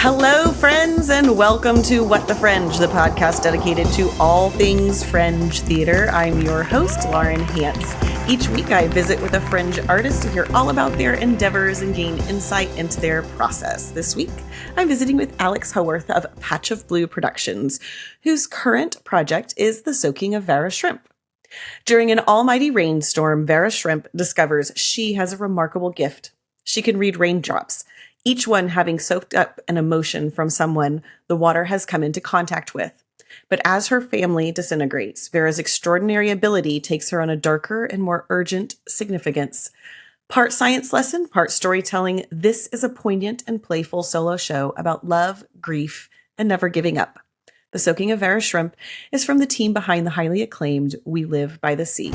Hello, friends, and welcome to What the Fringe, the podcast dedicated to all things Fringe theater. I'm your host, Lauren Hance. Each week, I visit with a Fringe artist to hear all about their endeavors and gain insight into their process. This week, I'm visiting with Alex Howarth of Patch of Blue Productions, whose current project is the Soaking of Vera Shrimp. During an almighty rainstorm, Vera Shrimp discovers she has a remarkable gift. She can read raindrops, each one having soaked up an emotion from someone the water has come into contact with. But as her family disintegrates, Vera's extraordinary ability takes her on a darker and more urgent significance. Part science lesson, part storytelling, this is a poignant and playful solo show about love, grief, and never giving up. The Soaking of Vera Shrimp is from the team behind the highly acclaimed We Live by the Sea.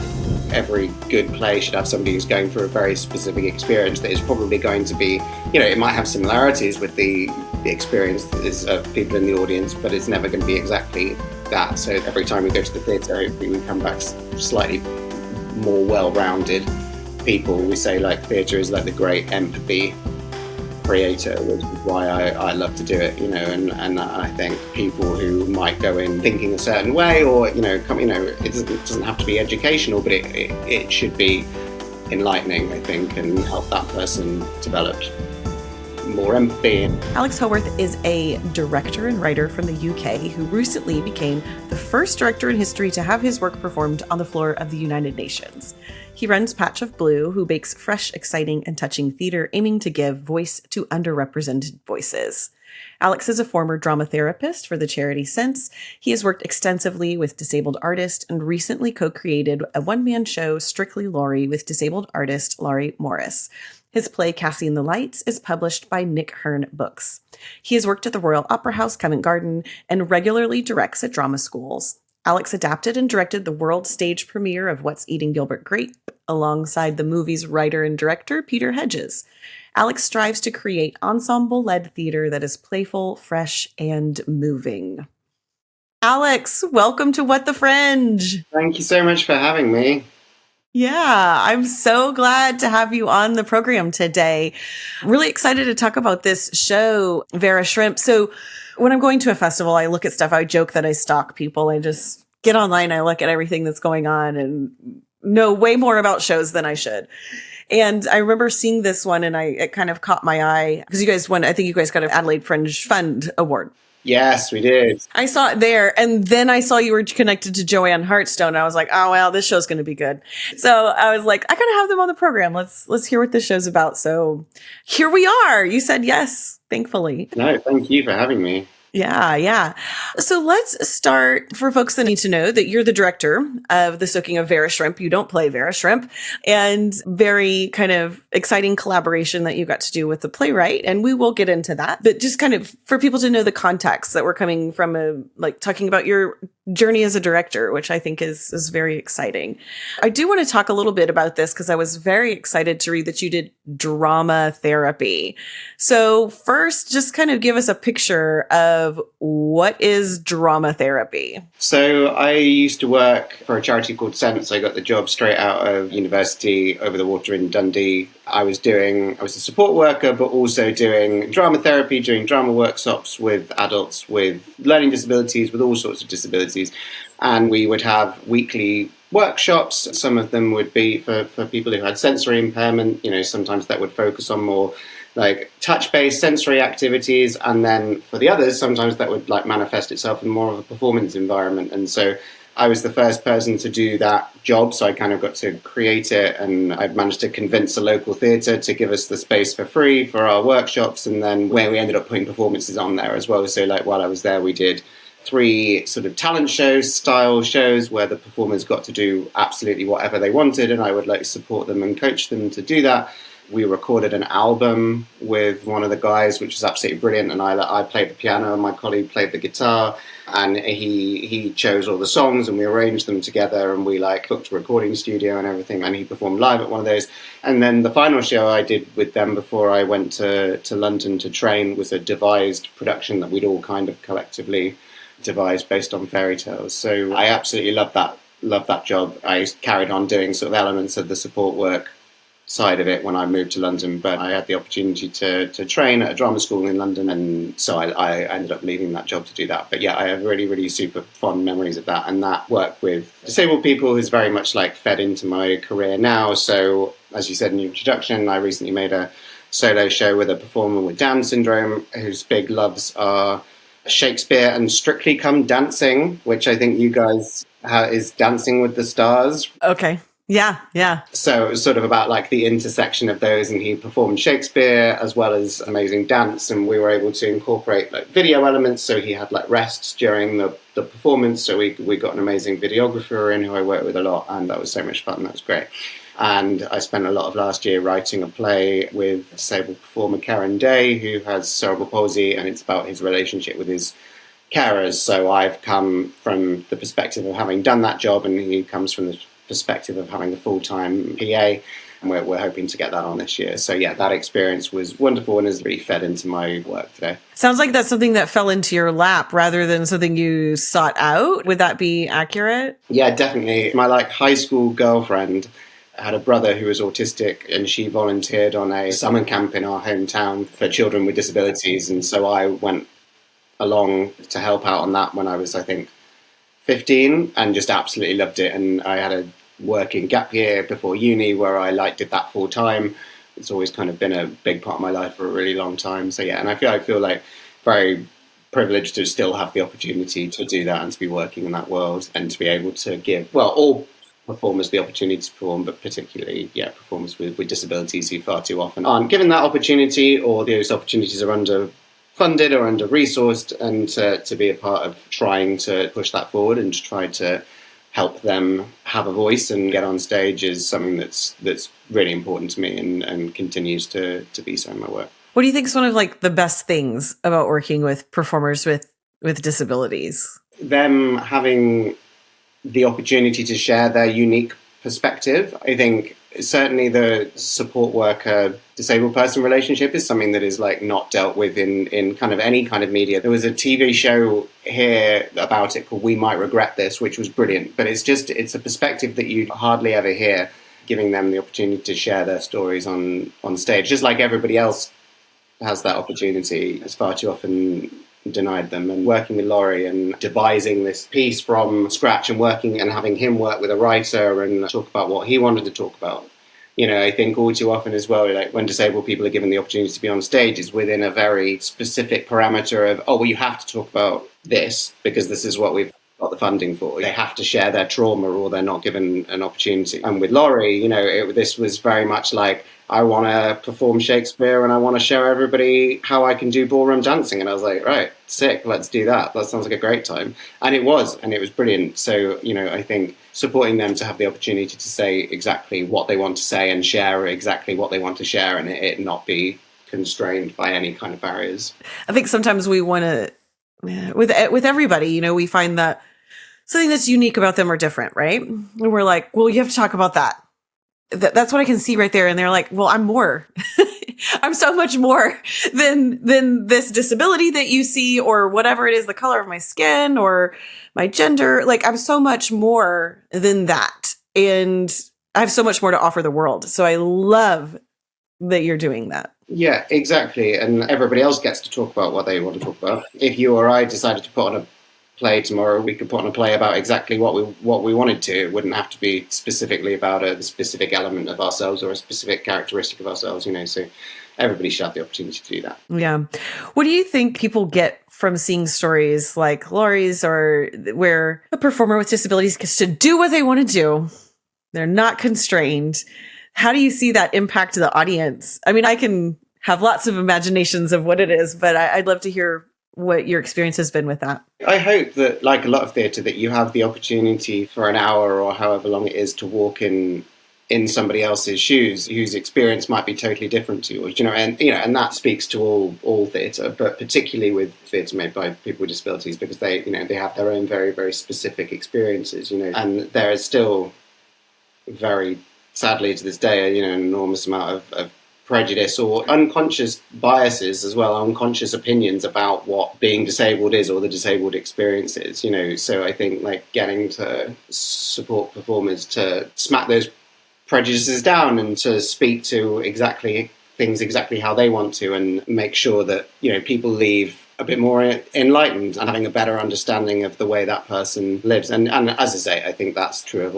Every good play should have somebody who's going through a very specific experience that is probably going to be, it might have similarities with the experiences of people in the audience, but it's never going to be exactly that. So every time we go to the theatre, hopefully we come back slightly more well-rounded people. We say theatre is like the great empathy creator, which is why I love to do it, and I think people who might go in thinking a certain way or, it doesn't have to be educational, but it should be enlightening, I think, and help that person develop more empathy. Alex Howarth is a director and writer from the UK who recently became the first director in history to have his work performed on the floor of the United Nations. He runs Patch of Blue, who makes fresh, exciting, and touching theater aiming to give voice to underrepresented voices. Alex is a former drama therapist for the charity Sense. He has worked extensively with disabled artists and recently co-created a one-man show, Strictly Laurie, with disabled artist Laurie Morris. His play, Cassie and the Lights, is published by Nick Hearn Books. He has worked at the Royal Opera House, Covent Garden, and regularly directs at drama schools. Alex adapted and directed the world stage premiere of What's Eating Gilbert Grape, alongside the movie's writer and director, Peter Hedges. Alex strives to create ensemble-led theater that is playful, fresh, and moving. Alex, welcome to What the Fringe. Thank you so much for having me. Yeah, I'm so glad to have you on the program today. Really excited to talk about this show, Vera Shrimp. So when I'm going to a festival, I look at stuff. I joke that I stalk people. I just get online. I look at everything that's going on and know way more about shows than I should. And I remember seeing this one and it kind of caught my eye because you guys won. I think you guys got an Adelaide Fringe Fund Award. Yes, we did. I saw it there. And then I saw you were connected to Joanne Hartstone. And I was like, oh, well, this show's going to be good. So I was like, I got to have them on the program. Let's hear what this show's about. So here we are. You said yes, thankfully. No, thank you for having me. Yeah. So let's start for folks that need to know that you're the director of The Soaking of Vera Shrimp. You don't play Vera Shrimp, and very kind of exciting collaboration that you got to do with the playwright. And we will get into that, but just kind of for people to know the context that we're coming from, talking about your journey as a director, which I think is very exciting. I do want to talk a little bit about this because I was very excited to read that you did drama therapy. So first, just kind of give us a picture of what is drama therapy. So I used to work for a charity called Sense. I got the job straight out of university over the water in Dundee. I was a support worker, but also doing drama therapy, doing drama workshops with adults with learning disabilities, with all sorts of disabilities. And we would have weekly workshops. Some of them would be for people who had sensory impairment. Sometimes that would focus on more touch-based sensory activities. And then for the others, sometimes that would manifest itself in more of a performance environment. And so I was the first person to do that job, so I kind of got to create it, and I'd managed to convince a local theatre to give us the space for free for our workshops, and then where we ended up putting performances on there as well. So while I was there, we did 3 sort of talent shows, style shows, where the performers got to do absolutely whatever they wanted, and I would support them and coach them to do that. We recorded an album with one of the guys, which was absolutely brilliant, and I played the piano and my colleague played the guitar, and he chose all the songs and we arranged them together, and we booked a recording studio and everything, and he performed live at one of those. And then the final show I did with them before I went to London to train was a devised production that we'd all kind of collectively devised based on fairy tales. So I absolutely loved that job. I carried on doing sort of elements of the support work side of it when I moved to London, but I had the opportunity to train at a drama school in London, and so I ended up leaving that job to do that. But yeah, I have really, really super fond memories of that, and that work with disabled people is very much like fed into my career now. So as you said in your introduction, I recently made a solo show with a performer with Down syndrome whose big loves are Shakespeare and Strictly Come Dancing, which I think you guys is Dancing with the Stars. Okay. Yeah. So it was sort of about like the intersection of those, and he performed Shakespeare as well as amazing dance, and we were able to incorporate like video elements, so he had like rests during the performance, so we got an amazing videographer in who I worked with a lot, and that was so much fun. That was great. And I spent a lot of last year writing a play with disabled performer Karen Day, who has cerebral palsy, and it's about his relationship with his carers. So I've come from the perspective of having done that job, and he comes from the perspective of having a full-time PA, and we're hoping to get that on this year. So yeah, that experience was wonderful and has really fed into my work today. Sounds like that's something that fell into your lap rather than something you sought out. Would that be accurate? Yeah, definitely. My like high school girlfriend had a brother who was autistic, and she volunteered on a summer camp in our hometown for children with disabilities, and so I went along to help out on that when I was, I think, 15, and just absolutely loved it. And I had a working gap year before uni where I did that full time. It's always kind of been a big part of my life for a really long time. So yeah, and I feel like very privileged to still have the opportunity to do that and to be working in that world and to be able to give, well, all performers the opportunity to perform, but particularly, performers with disabilities who far too often aren't given that opportunity, or those opportunities are underfunded or under-resourced, and to be a part of trying to push that forward and to try to help them have a voice and get on stage is something that's really important to me, and continues to be so in my work. What do you think is one of like the best things about working with performers with disabilities? Them having the opportunity to share their unique perspective. I think certainly the support worker disabled person relationship is something that is like not dealt with in kind of any kind of media. There was a TV show here about it called We Might Regret This, which was brilliant, but it's a perspective that you hardly ever hear, giving them the opportunity to share their stories on stage, just like everybody else has that opportunity. It's far too often denied them. And working with Laurie and devising this piece from scratch, and working and having him work with a writer and talk about what he wanted to talk about. I think all too often as well, like when disabled people are given the opportunity to be on stage, is within a very specific parameter of, oh, well, you have to talk about this because this is what we've got the funding for. They have to share their trauma or they're not given an opportunity. And with Laurie, this was very much like, I want to perform Shakespeare and I want to show everybody how I can do ballroom dancing. And I was like, right, sick, let's do that. That sounds like a great time. And it was brilliant. So, I think supporting them to have the opportunity to say exactly what they want to say and share exactly what they want to share, and it not be constrained by any kind of barriers. I think sometimes we want to, with everybody, we find that something that's unique about them are different, right? And we're like, well, you have to talk about that. That's what I can see right there. And they're like, well, I'm more. I'm so much more than this disability that you see, or whatever it is, the color of my skin or my gender. Like, I'm so much more than that. And I have so much more to offer the world. So I love that you're doing that. Yeah, exactly. And everybody else gets to talk about what they want to talk about. If you or I decided to put on a play tomorrow, we could put on a play about exactly what we wanted to. It wouldn't have to be specifically about a specific element of ourselves or a specific characteristic of ourselves, so everybody should have the opportunity to do that. Yeah. What do you think people get from seeing stories like Laurie's, or where a performer with disabilities gets to do what they want to do? They're not constrained. How do you see that impact the audience? I mean, I can have lots of imaginations of what it is, but I'd love to hear what your experience has been with that. I hope that, like a lot of theatre, that you have the opportunity for an hour or however long it is to walk in somebody else's shoes, whose experience might be totally different to yours. And that speaks to all theatre, but particularly with theatre made by people with disabilities, because they have their own very, very specific experiences. And there is still, very sadly to this day, an enormous amount of prejudice or unconscious biases as well, unconscious opinions about what being disabled is or the disabled experience is, so I think like getting to support performers to smack those prejudices down and to speak to things exactly how they want to, and make sure that, you know, people leave a bit more enlightened and having a better understanding of the way that person lives. And as I say, I think that's true of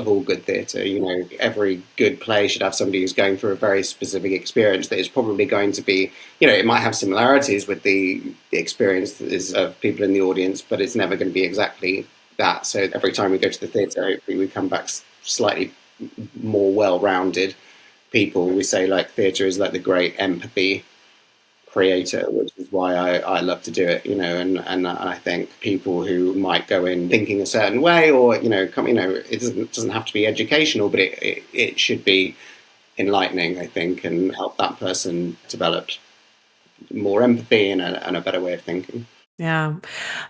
all good theatre. You know, every good play should have somebody who's going through a very specific experience that is probably going to be, you know, it might have similarities with the experiences of people in the audience, but it's never going to be exactly that. So every time we go to the theatre, hopefully we come back slightly more well-rounded people. We say, like, theatre is like the great empathy creator, which is why I love to do it, you know, and I think people who might go in thinking a certain way, or, you know, it doesn't have to be educational, but it should be enlightening, I think, and help that person develop more empathy and a better way of thinking. Yeah.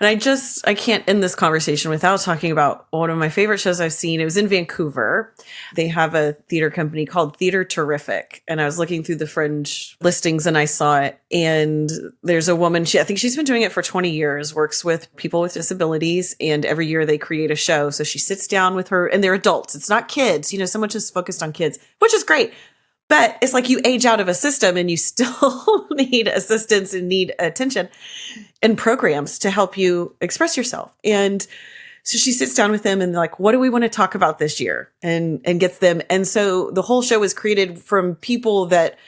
And I can't end this conversation without talking about one of my favorite shows I've seen. It was in Vancouver. They have a theater company called Theater Terrific. And I was looking through the Fringe listings and I saw it. And there's a woman, I think she's been doing it for 20 years, works with people with disabilities. And every year they create a show. So she sits down with her, and they're adults. It's not kids. You know, so much is focused on kids, which is great. But it's like you age out of a system and you still need assistance and need attention and programs to help you express yourself. And so she sits down with them and like, what do we want to talk about this year? And gets them. And so the whole show is created from people that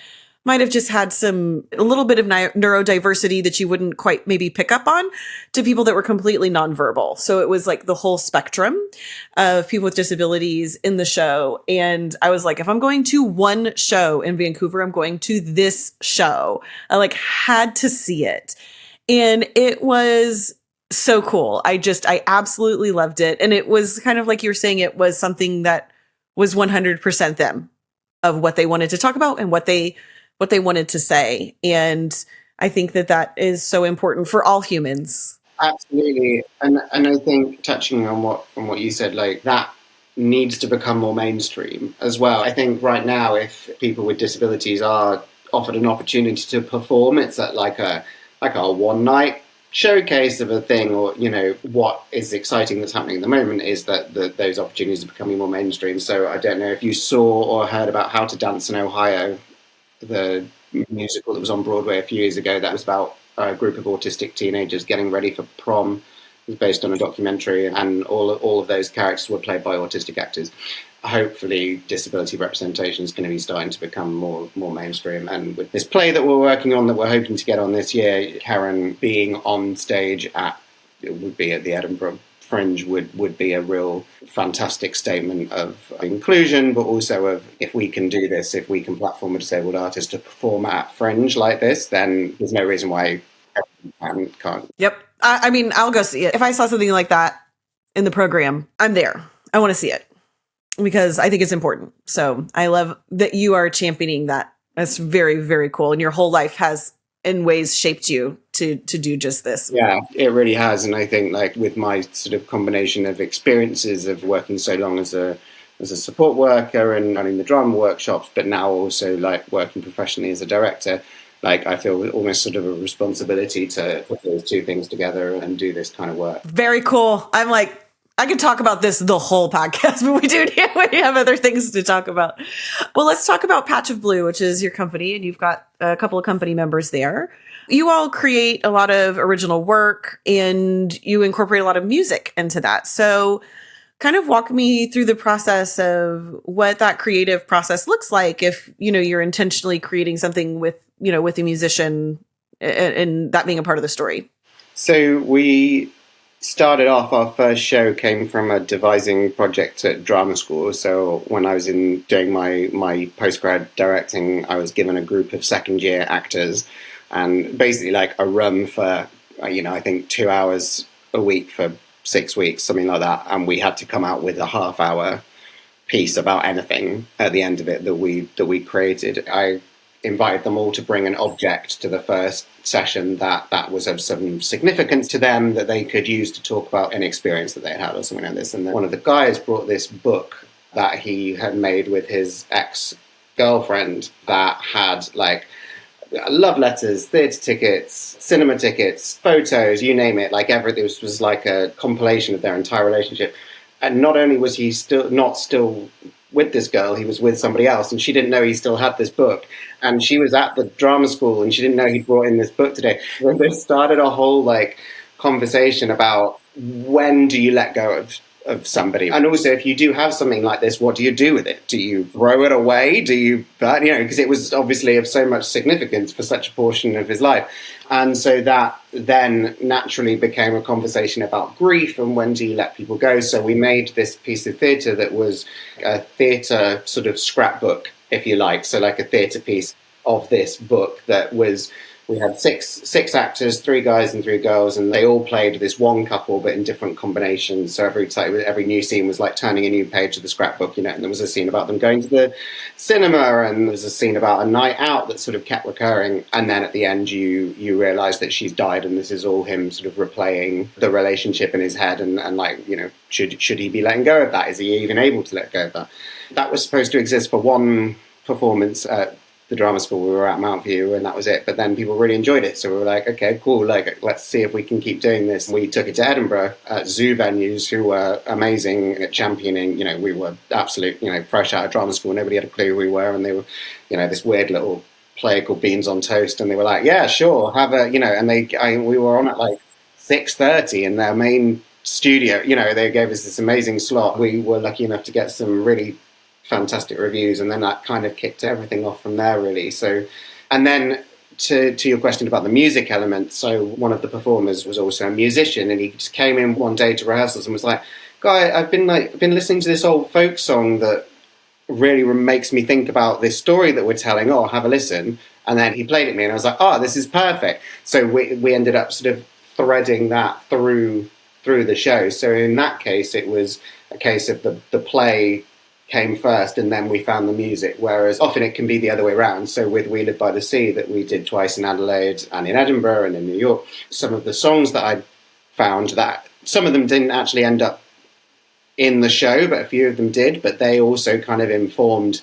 might have just had a little bit of neurodiversity that you wouldn't quite maybe pick up on, to people that were completely nonverbal. So it was like the whole spectrum of people with disabilities in the show. And I was like, if I'm going to one show in Vancouver, I'm going to this show. I like had to see it. And it was so cool. I absolutely loved it. And it was kind of like you were saying, it was something that was 100% them, of what they wanted to talk about and what they wanted to say. And I think that is so important for all humans. Absolutely. And I think, touching on what you said, like, that needs to become more mainstream as well. I think right now, if people with disabilities are offered an opportunity to perform, it's at like a one night showcase of a thing, or, you know, what is exciting that's happening at the moment is that those opportunities are becoming more mainstream. So I don't know if you saw or heard about How to Dance in Ohio, the musical that was on Broadway a few years ago, that was about a group of autistic teenagers getting ready for prom. It was based on a documentary, and all of those characters were played by autistic actors. Hopefully disability representation is going to be starting to become more mainstream. And with this play that we're working on, that we're hoping to get on this year, Karen being on stage at the Edinburgh Fringe would be a real fantastic statement of inclusion, but also of, if we can do this, if we can platform a disabled artist to perform at Fringe like this, then there's no reason why everyone can't. Yep. I mean, I'll go see it. If I saw something like that in the program, I'm there. I want to see it because I think it's important. So I love that you are championing that. That's very, very cool. And your whole life has in ways shaped you to do just this. Yeah, it really has. And I think, like, with my sort of combination of experiences of working so long as a support worker and running the drama workshops, but now also like working professionally as a director, like, I feel almost sort of a responsibility to put those two things together and do this kind of work. Very cool. I'm like, I could talk about this the whole podcast, but we have other things to talk about. Well, let's talk about Patch of Blue, which is your company, and you've got a couple of company members there. You all create a lot of original work and you incorporate a lot of music into that. So kind of walk me through the process of what that creative process looks like if, you know, you're intentionally creating something with a musician and that being a part of the story. So we started off, our first show came from a devising project at drama school. So when I was doing my postgrad directing, I was given a group of second year actors and basically like a room for, I think 2 hours a week for 6 weeks, something like that. And we had to come out with a half-hour piece about anything at the end of it that we created. I invited them all to bring an object to the first session that was of some significance to them that they could use to talk about an experience that they had or something like this. And then one of the guys brought this book that he had made with his ex-girlfriend that had like love letters, theatre tickets, cinema tickets, photos, you name it, like everything. This was like a compilation of their entire relationship. And not only was he still with this girl. He was with somebody else, and she didn't know he still had this book. And she was at the drama school, and she didn't know he brought in this book today. So they started a whole conversation about when do you let go of somebody, and also if you do have something like this, what do you do with it? Do you throw it away? Do you, because it was obviously of so much significance for such a portion of his life. And so that then naturally became a conversation about grief and when do you let people go. So we made this piece of theatre that was a theatre sort of scrapbook, if you like. So like a theatre piece of this book that was, we had six actors, 3 guys and 3 girls, and they all played this one couple, but in different combinations. So every new scene was like turning a new page of the scrapbook, and there was a scene about them going to the cinema, and there was a scene about a night out that sort of kept recurring. And then at the end, you realise that she's died, and this is all him sort of replaying the relationship in his head, and should he be letting go of that? Is he even able to let go of that? That was supposed to exist for one performance at the drama school. We were at Mount View, and that was it. But then people really enjoyed it, so we were like, okay, cool, let's see if we can keep doing this. We took it to Edinburgh at zoo venues who were amazing at championing. We were absolute, fresh out of drama school. Nobody had a clue who we were, and they were, this weird little play called Beans on Toast, and they were like, yeah, sure, have a, and we were on at 6:30 in their main studio. They gave us this amazing slot. We were lucky enough to get some really fantastic reviews, and then that kind of kicked everything off from there, really. So, and then to your question about the music element, so one of the performers was also a musician, and he just came in one day to rehearsals and was like, "Guy, I've been listening to this old folk song that really makes me think about this story that we're telling. Oh, have a listen." And then he played it me, and I was like, "Oh, this is perfect." So we ended up sort of threading that through the show. So in that case, it was a case of the play came first, and then we found the music, whereas often it can be the other way around. So with We Live by the Sea, that we did twice in Adelaide and in Edinburgh and in New York, some of the songs that I found, that some of them didn't actually end up in the show, but a few of them did, but they also kind of informed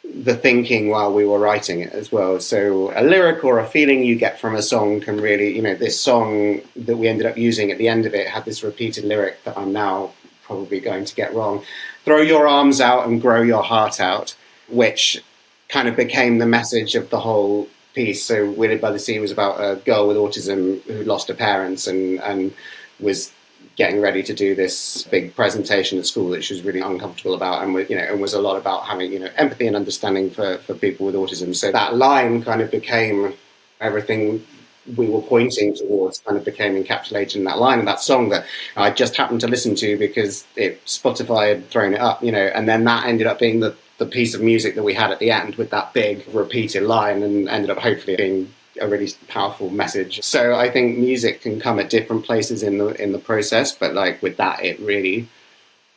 the thinking while we were writing it as well. So a lyric or a feeling you get from a song can really, this song that we ended up using at the end of it had this repeated lyric that I'm now probably going to get wrong. Throw your arms out and grow your heart out, which kind of became the message of the whole piece. So We Live by the Sea was about a girl with autism who lost her parents and was getting ready to do this big presentation at school that she was really uncomfortable about, and was a lot about having empathy and understanding for people with autism. So that line kind of became everything we were pointing towards, kind of became encapsulated in that line of that song that I just happened to listen to because Spotify had thrown it up, and then that ended up being the piece of music that we had at the end with that big repeated line, and ended up hopefully being a really powerful message. So I think music can come at different places in the process, but with that, it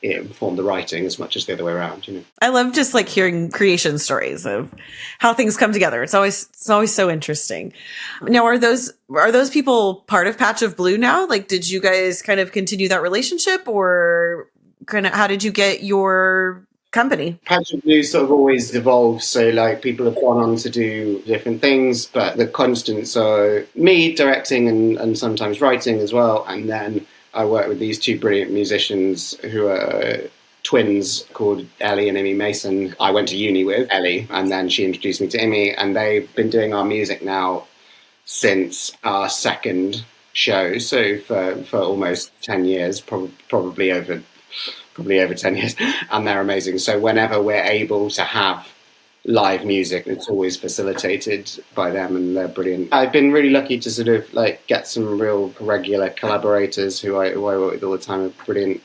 informed the writing as much as the other way around. I love just hearing creation stories of how things come together. It's always so interesting. Now, are those people part of Patch of Blue now? Did you guys kind of continue that relationship, or kind of how did you get your company? Patch of Blue sort of always evolves. So people have gone on to do different things, but the constants are me directing and sometimes writing as well. And then I work with these 2 brilliant musicians who are twins called Ellie and Imi Mason. I went to uni with Ellie, and then she introduced me to Imi, and they've been doing our music now since our second show. So for almost 10 years, probably over 10 years, and they're amazing. So whenever we're able to have live music, it's always facilitated by them, and they're brilliant. I've been really lucky to sort of get some real regular collaborators who I work with all the time. A brilliant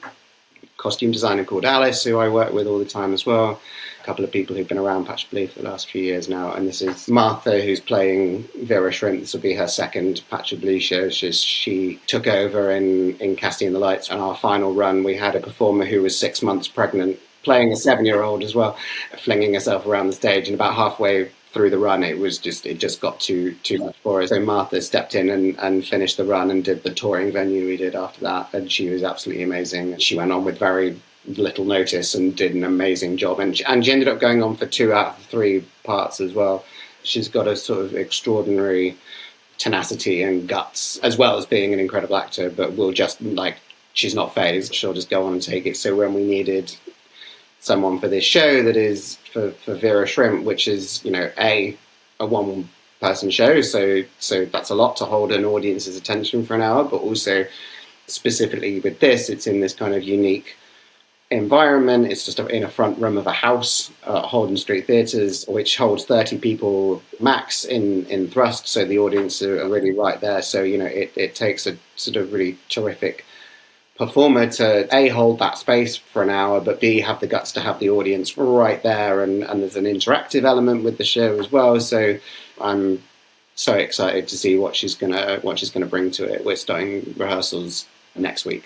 costume designer called Alice, who I work with all the time as well. A couple of people who've been around Patch of Blue for the last few years now, and this is Martha, who's playing Vera Shrimp. This will be her second Patch of Blue show. She took over in Casting in the Lights, and our final run we had a performer who was 6 months pregnant, playing a 7-year-old as well, flinging herself around the stage, and about halfway through the run it just got too much for her. So Martha stepped in and finished the run and did the touring venue we did after that, and she was absolutely amazing. She went on with very little notice and did an amazing job, and she ended up going on for 2 out of the 3 parts as well. She's got a sort of extraordinary tenacity and guts, as well as being an incredible actor, but she's not phased, she'll just go on and take it. So when we needed someone for this show that is for Vera Shrimp, which is, a one person show. So that's a lot to hold an audience's attention for an hour, but also specifically with this, it's in this kind of unique environment. It's just in a front room of a house at Holden Street Theatres, which holds 30 people max in thrust. So the audience are really right there. So, it takes a sort of really terrific performer to A, hold that space for an hour, but B, have the guts to have the audience right there. And there's an interactive element with the show as well. So I'm so excited to see what she's gonna bring to it. We're starting rehearsals next week.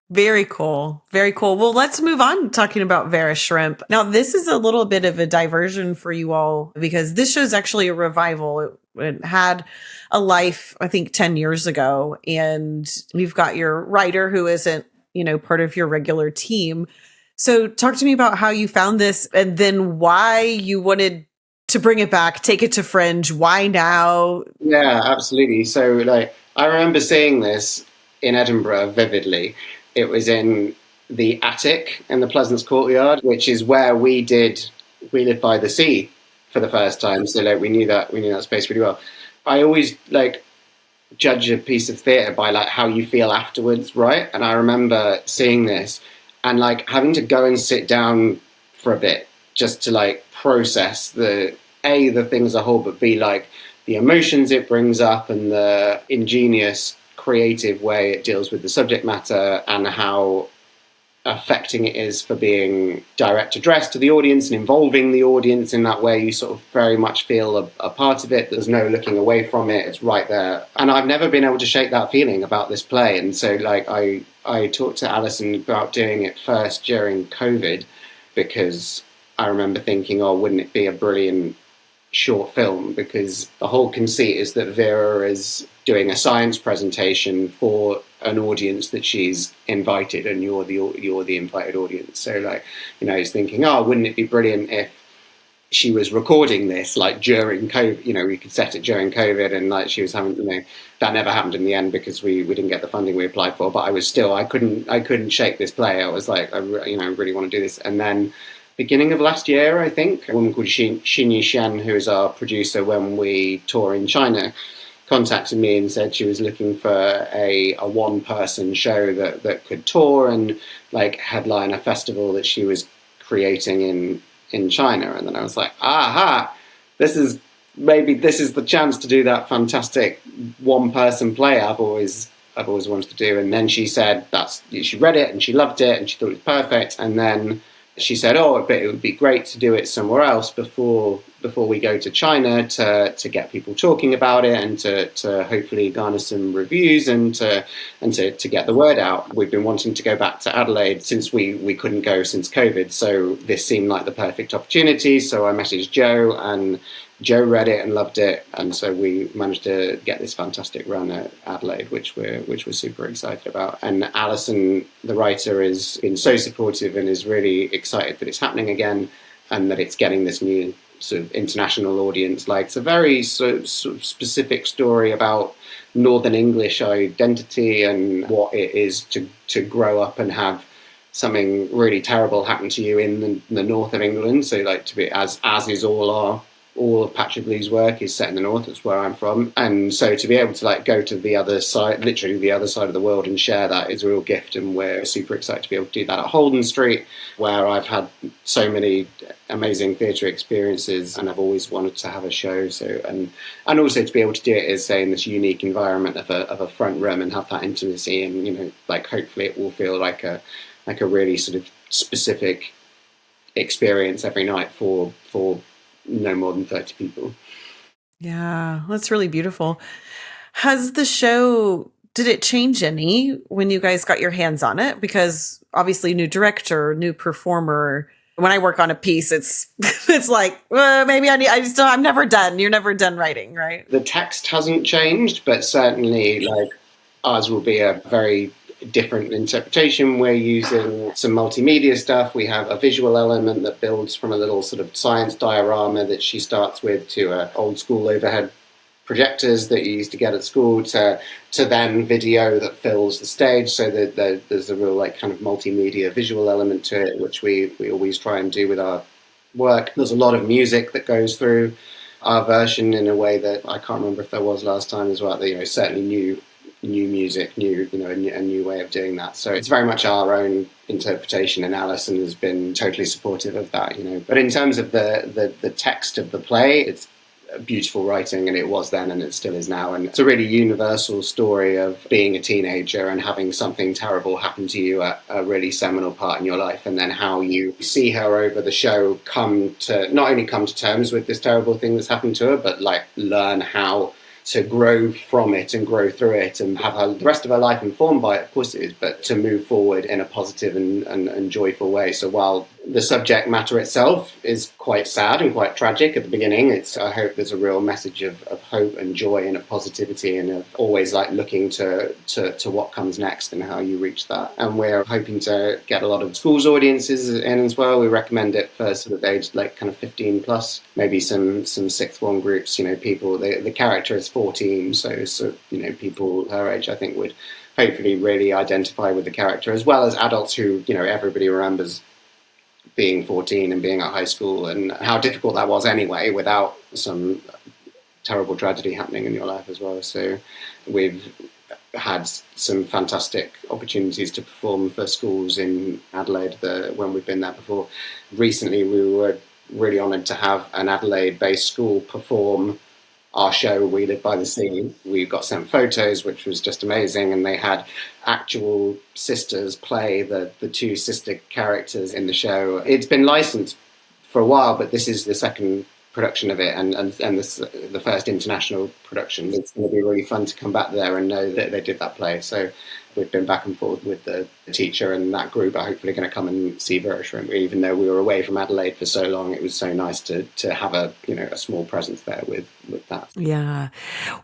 Very cool. Very cool. Well, let's move on talking about Vera Shrimp. Now, this is a little bit of a diversion for you all because this show's actually a revival. It had a life, I think, 10 years ago. And you've got your writer who isn't, part of your regular team. So talk to me about how you found this and then why you wanted to bring it back, take it to Fringe. Why now? Yeah, absolutely. So I remember seeing this in Edinburgh vividly. It was in the attic in the Pleasance Courtyard, which is where we lived by the sea for the first time. So we knew that space really well. I always judge a piece of theatre by how you feel afterwards, right? And I remember seeing this and having to go and sit down for a bit just to process the thing as a whole, but B the emotions it brings up and the ingenious creative way it deals with the subject matter and how affecting it is for being direct address to the audience and involving the audience in that way. You sort of very much feel a part of it. There's no looking away from it. It's right there. And I've never been able to shake that feeling about this play. And so I talked to Alison about doing it first during COVID because I remember thinking, wouldn't it be a brilliant short film, because the whole conceit is that Vera is doing a science presentation for an audience that she's invited, and you're the invited audience. So I was thinking, wouldn't it be brilliant if she was recording this during COVID? We could set it during COVID, and she was having, that never happened in the end because we didn't get the funding we applied for. But I couldn't shake this play. I was I really want to do this. And then beginning of last year, I think, a woman called Xinyi Shen, who is our producer when we tour in China, contacted me and said she was looking for a one-person show that could tour and headline a festival that she was creating in China. And then I was like, this is the chance to do that fantastic one-person play I've always wanted to do. And then she said she read it and she loved it and she thought it was perfect. And then she said, but it would be great to do it somewhere else before we go to China to get people talking about it and to hopefully garner some reviews and to get the word out. We've been wanting to go back to Adelaide since we couldn't go since COVID. So this seemed like the perfect opportunity. So I messaged Joe, and Joe read it and loved it. And so we managed to get this fantastic run at Adelaide, which we're super excited about. And Alison, the writer, has been so supportive and is really excited that it's happening again and that it's getting this new sort of international audience. It's a very sort of specific story about Northern English identity and what it is to grow up and have something really terrible happen to you in the north of England. So to be as is all of Patrick Blue's work is set in the north. That's where I'm from. And so to be able to go to the other side, literally the other side of the world, and share that is a real gift. And we're super excited to be able to do that at Holden Street, where I've had so many amazing theatre experiences and I've always wanted to have a show. So and also to be able to do it is, say, in this unique environment of a front room and have that intimacy, and hopefully it will feel like a really sort of specific experience every night for no more than 30 people. Yeah, that's really beautiful. Has the show, did it change any when you guys got your hands on it? Because obviously new director, new performer. When I work on a piece, it's maybe I'm never done. You're never done writing, right? The text hasn't changed, but certainly ours will be a very different interpretation. We're using some multimedia stuff. We have a visual element that builds from a little sort of science diorama that she starts with to an old school overhead projectors that you used to get at school to then video that fills the stage, so that there's a real like kind of multimedia visual element to it, which we always try and do with our work. There's a lot of music that goes through our version in a way that I can't remember if there was last time as well. Certainly new music, a new way of doing that. So it's very much our own interpretation, and Alison has been totally supportive of that. But in terms of the text of the play, it's beautiful writing, and it was then and it still is now, and it's a really universal story of being a teenager and having something terrible happen to you at a really seminal part in your life, and then how you see her over the show not only come to terms with this terrible thing that's happened to her, but like learn how to grow from it and grow through it and have the rest of her life informed by it, of course it is, but to move forward in a positive and joyful way. So while the subject matter itself is quite sad and quite tragic at the beginning, I hope there's a real message of hope and joy and of positivity, and of always like looking to what comes next and how you reach that. And we're hoping to get a lot of schools audiences in as well. We recommend it for sort of age like kind of 15 plus, maybe some sixth form groups, people, the character is 14, so people her age I think would hopefully really identify with the character, as well as adults who everybody remembers being 14 and being at high school and how difficult that was anyway, without some terrible tragedy happening in your life as well. So we've had some fantastic opportunities to perform for schools in Adelaide when we've been there before. Recently we were really honoured to have an Adelaide-based school perform our show, We Live by the Sea. We got sent photos, which was just amazing, and they had actual sisters play the two sister characters in the show. It's been licensed for a while, but this is the second production of it, and the first international production. It's going to be really fun to come back there and know that they did that play. So we've been back and forth with the teacher, and that group are hopefully going to come and see Vera Shrimp. Even though we were away from Adelaide for so long, it was so nice to have a small presence there with that. Yeah.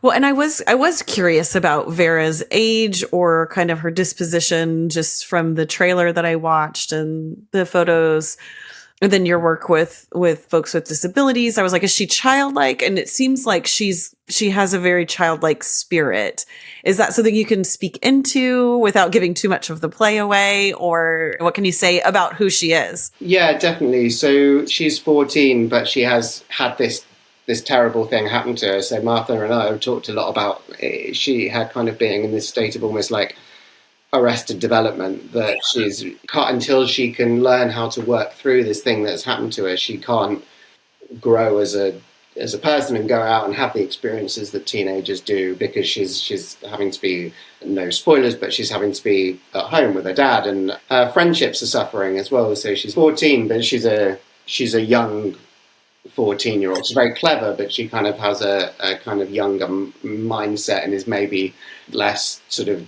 Well, and I was curious about Vera's age or kind of her disposition, just from the trailer that I watched and the photos. And then your work with folks with disabilities. I was like, is she childlike? And it seems like she has a very childlike spirit. Is that something you can speak into without giving too much of the play away? Or what can you say about who she is? Yeah, definitely. So she's 14, but she has had this terrible thing happen to her. So Martha and I have talked a lot about she had kind of being in this state of almost like arrested development, that she's can't, until she can learn how to work through this thing that's happened to her, she can't grow as a person and go out and have the experiences that teenagers do, because she's having to be, no spoilers, but she's having to be at home with her dad, and her friendships are suffering as well. So she's 14, but she's a young 14-year-old. She's very clever, but she kind of has a kind of younger mindset and is maybe less sort of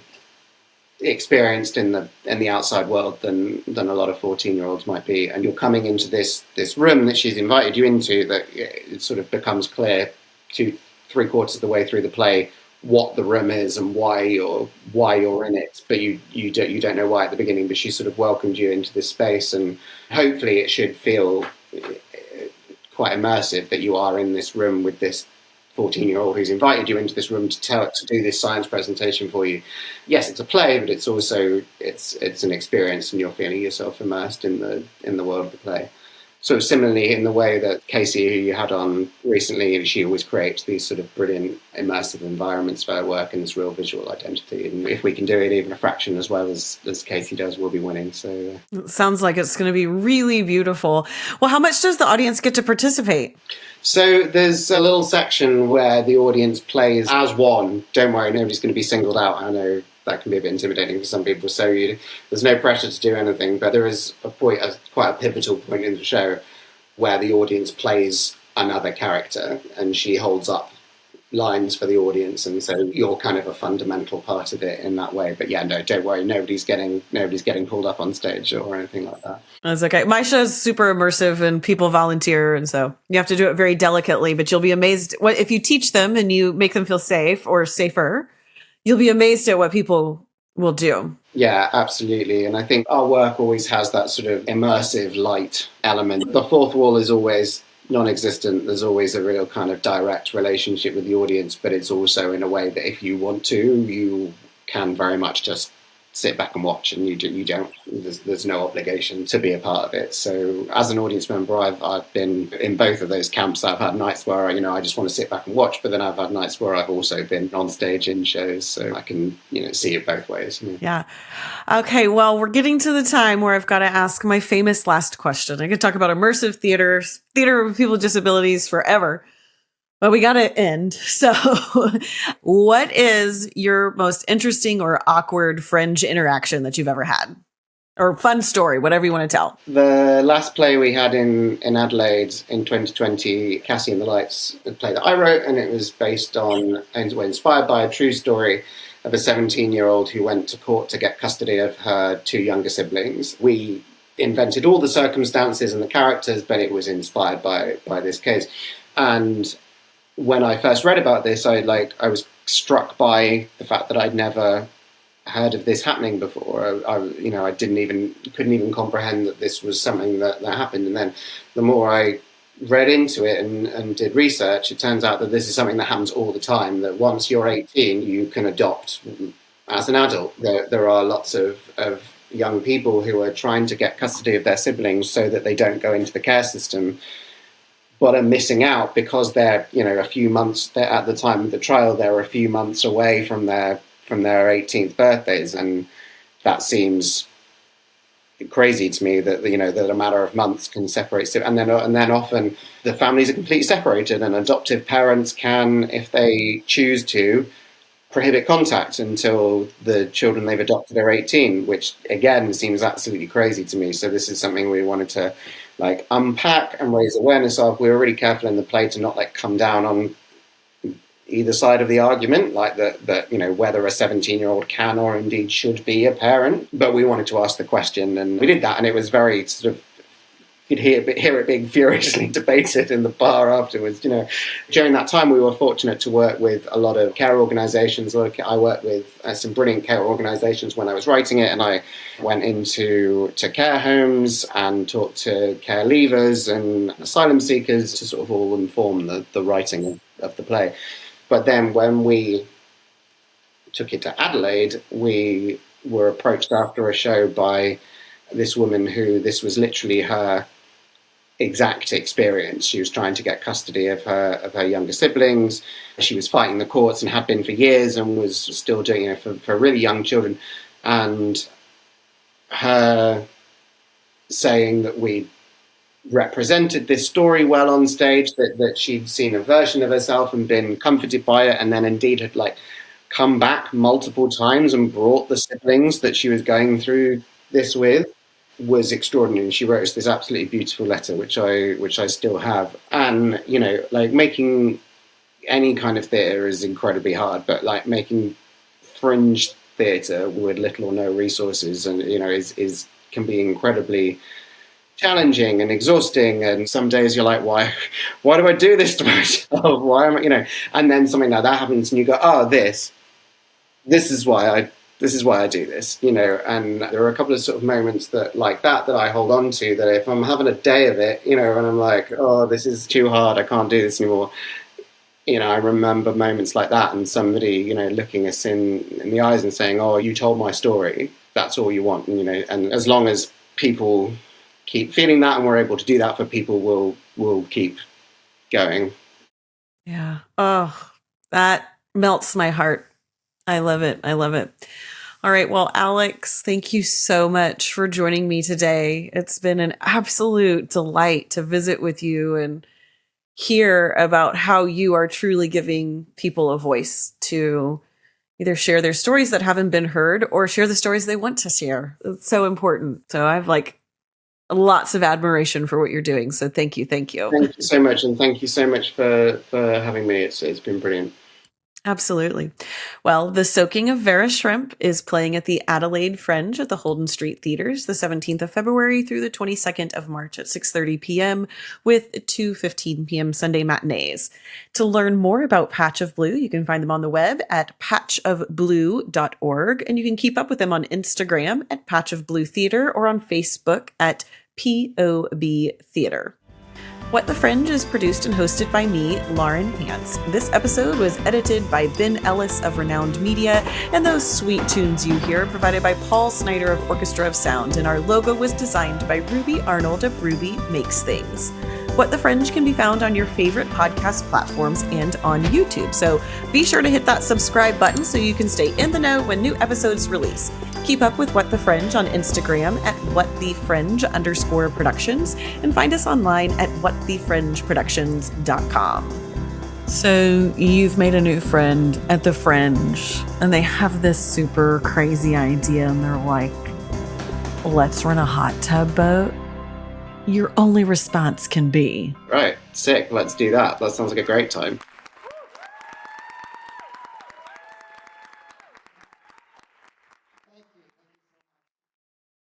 experienced in the outside world than a lot of 14-year-olds might be. And you're coming into this room that she's invited you into, that it sort of becomes clear 3/4 of the way through the play what the room is and why you're in it, but you don't know why at the beginning. But she sort of welcomed you into this space, and hopefully it should feel quite immersive that you are in this room with this 14-year-old who's invited you into this room to do this science presentation for you. Yes, it's a play, but it's also it's an experience, and you're feeling yourself immersed in the world of the play. So similarly, in the way that Casey, who you had on recently, she always creates these sort of brilliant immersive environments for her work and this real visual identity. And if we can do it even a fraction as well as Casey does, we'll be winning. So it sounds like it's going to be really beautiful. Well, how much does the audience get to participate? So there's a little section where the audience plays as one. Don't worry, nobody's going to be singled out. I know that can be a bit intimidating for some people. So there's no pressure to do anything, but there is quite a pivotal point in the show where the audience plays another character, and she holds up lines for the audience, and so you're kind of a fundamental part of it in that way. But yeah, no, don't worry, nobody's getting pulled up on stage or anything like that. That's okay. My show's super immersive and people volunteer, and so you have to do it very delicately, but you'll be amazed if you teach them and you make them feel safe or safer. You'll be amazed at what people will do. Yeah, absolutely. And I think our work always has that sort of immersive light element. The fourth wall is always non-existent. There's always a real kind of direct relationship with the audience, but it's also in a way that if you want to, you can very much just sit back and watch, and you don't. There's no obligation to be a part of it. So as an audience member, I've been in both of those camps. I've had nights where I just want to sit back and watch, but then I've had nights where I've also been on stage in shows, so I can see it both ways. Yeah. Okay. Well, we're getting to the time where I've got to ask my famous last question. I could talk about immersive theater with people with disabilities forever. But we got to end. So what is your most interesting or awkward Fringe interaction that you've ever had? Or fun story, whatever you want to tell. The last play we had in Adelaide in 2020, Cassie and the Lights, a play that I wrote, and it was based on, and inspired by a true story of a 17-year-old who went to court to get custody of her two younger siblings. We invented all the circumstances and the characters, but it was inspired by this case. And when I first read about this, I was struck by the fact that I'd never heard of this happening before. I couldn't even comprehend that this was something that happened. And then the more I read into it and did research, it turns out that this is something that happens all the time, that once you're 18, you can adopt as an adult. There are lots of young people who are trying to get custody of their siblings so that they don't go into the care system, but are missing out because they're, a few months, at the time of the trial, they're a few months away from their 18th birthdays. And that seems crazy to me that, that a matter of months can separate. And then often the families are completely separated, and adoptive parents can, if they choose to, prohibit contact until the children they've adopted are 18, which again seems absolutely crazy to me. So this is something we wanted to unpack and raise awareness of. We were really careful in the play to not come down on either side of the argument, that whether a 17-year-old can or indeed should be a parent. But we wanted to ask the question, and we did that, and it was very sort of, you'd hear it being furiously debated in the bar afterwards. During that time, we were fortunate to work with a lot of care organisations. I worked with some brilliant care organisations when I was writing it, and I went into care homes and talked to care leavers and asylum seekers to sort of all inform the writing of the play. But then when we took it to Adelaide, we were approached after a show by this woman who this was literally her exact experience. She was trying to get custody of her younger siblings. She was fighting the courts and had been for years, and was still doing it for really young children. And her saying that we represented this story well on stage, that she'd seen a version of herself and been comforted by it, and then indeed had come back multiple times and brought the siblings that she was going through this with, was extraordinary. She wrote us this absolutely beautiful letter, which I still have. And making any kind of theatre is incredibly hard, but making Fringe theatre with little or no resources, and can be incredibly challenging and exhausting. And some days you're like, why do I do this to myself? Why am I, and then something like that happens, and you go, oh, this is why I do this, and there are a couple of sort of moments that I hold on to, that if I'm having a day of it, and I'm like, oh, this is too hard, I can't do this anymore. I remember moments like that, and somebody, looking us in the eyes and saying, oh, you told my story. That's all you want. And as long as people keep feeling that, and we're able to do that for people, we'll keep going. Yeah. Oh, that melts my heart. I love it. I love it. All right. Well, Alex, thank you so much for joining me today. It's been an absolute delight to visit with you and hear about how you are truly giving people a voice to either share their stories that haven't been heard or share the stories they want to share. It's so important. So I've lots of admiration for what you're doing. So thank you. Thank you. Thank you so much. And thank you so much for having me. It's been brilliant. Absolutely. Well, The Soaking of Vera Shrimp is playing at the Adelaide Fringe at the Holden Street Theatres the 17th of February through the 22nd of March at 6:30 p.m. with 2:15 p.m. Sunday matinees. To learn more about Patch of Blue, you can find them on the web at patchofblue.org, and you can keep up with them on Instagram at Patch of Blue Theatre or on Facebook at POB Theatre. What the Fringe is produced and hosted by me, Lauren Hance. This episode was edited by Ben Ellis of Renowned Media, and those sweet tunes you hear provided by Paul Snyder of Orchestra of Sound, and our logo was designed by Ruby Arnold of Ruby Makes Things. What the Fringe can be found on your favorite podcast platforms and on YouTube, so be sure to hit that subscribe button so you can stay in the know when new episodes release. Keep up with What the Fringe on Instagram at whatthefringe_productions and find us online at whatthefringeproductions.com. So you've made a new friend at the Fringe and they have this super crazy idea and they're like, let's run a hot tub boat. Your only response can be, right, sick, let's do that. That sounds like a great time.